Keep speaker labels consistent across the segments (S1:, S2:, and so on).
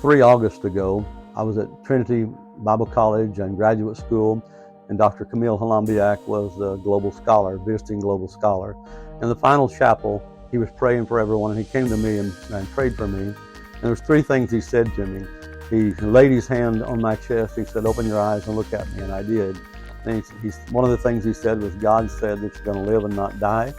S1: 3 August ago, I was at Trinity Bible College and graduate school, and Dr. Camille Halambiak was the global scholar, visiting global scholar. In the final chapel, he was praying for everyone, and he came to me and prayed for me. And there was 3 things he said to me. He laid his hand on my chest. He said, "Open your eyes and look at me," and I did. And one of the things he said was, God said that you're going to live and not die.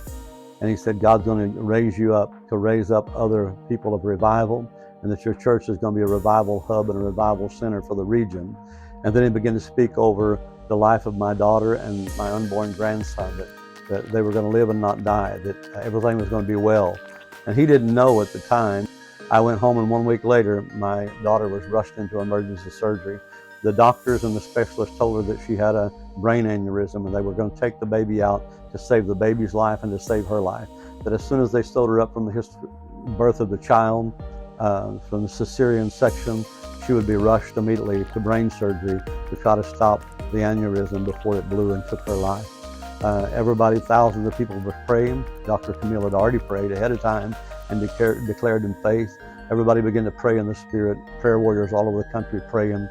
S1: And he said, God's going to raise you up to raise up other people of revival, and that your church is going to be a revival hub and a revival center for the region. And then he began to speak over the life of my daughter and my unborn grandson, that they were going to live and not die, that everything was going to be well. And he didn't know at the time. I went home, and 1 week later, my daughter was rushed into emergency surgery. The doctors and the specialists told her that she had a brain aneurysm, and they were going to take the baby out to save the baby's life and to save her life. That as soon as they stowed her up from the birth of the child, from the cesarean section, she would be rushed immediately to brain surgery to try to stop the aneurysm before it blew and took her life. Everybody, thousands of people were praying. Dr. Camille had already prayed ahead of time and declared in faith. Everybody began to pray in the Spirit. Prayer warriors all over the country praying.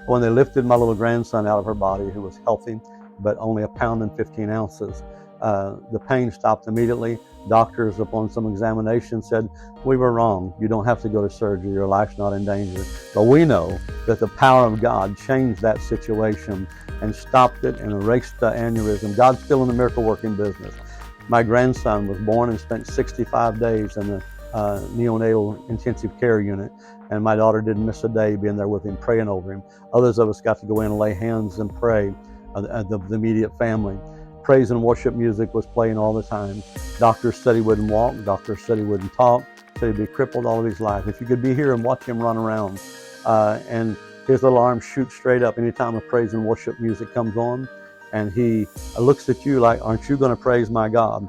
S1: When they lifted my little grandson out of her body, who was healthy, but only 1 pound and 15 ounces, the pain stopped immediately. Doctors, upon some examination, said, "We were wrong. You don't have to go to surgery. Your life's not in danger." But we know that the power of God changed that situation and stopped it and erased the aneurysm. God's still in the miracle-working business. My grandson was born and spent 65 days in the neonatal intensive care unit, and my daughter didn't miss a day being there with him, praying over him. Others of us got to go in and lay hands and pray, the immediate family. Praise and worship music was playing all the time. Doctors said he wouldn't walk. Doctors said he wouldn't talk. Said he'd be crippled all of his life. If you could be here and watch him run around, and his little arm shoots straight up anytime a praise and worship music comes on, and he looks at you like, "Aren't you going to praise my God?"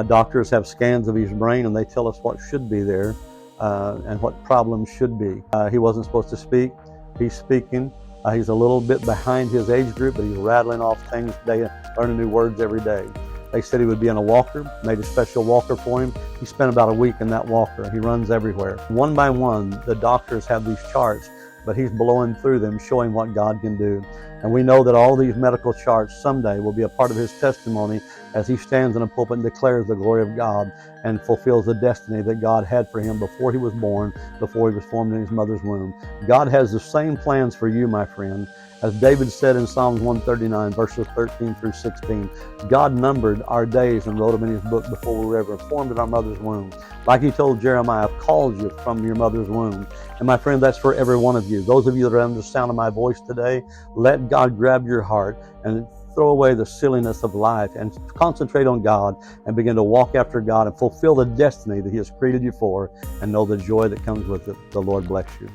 S1: Doctors have scans of his brain, and they tell us what should be there and what problems should be. He wasn't supposed to speak. He's speaking. He's a little bit behind his age group, but he's rattling off things today, learning new words every day. They said he would be in a walker, made a special walker for him. He spent about a week in that walker. He runs everywhere. One by one, the doctors have these charts, but he's blowing through them, showing what God can do. And we know that all these medical charts someday will be a part of his testimony as he stands in a pulpit and declares the glory of God and fulfills the destiny that God had for him before he was born, before he was formed in his mother's womb. God has the same plans for you, my friend. As David said in Psalms 139, verses 13 through 16, God numbered our days and wrote them in his book before we were ever formed in our mother's womb. Like he told Jeremiah, "I've called you from your mother's womb." And my friend, that's for every one of you. Those of you that are under the sound of my voice today, let God grab your heart and throw away the silliness of life and concentrate on God and begin to walk after God and fulfill the destiny that he has created you for, and know the joy that comes with it. The Lord bless you.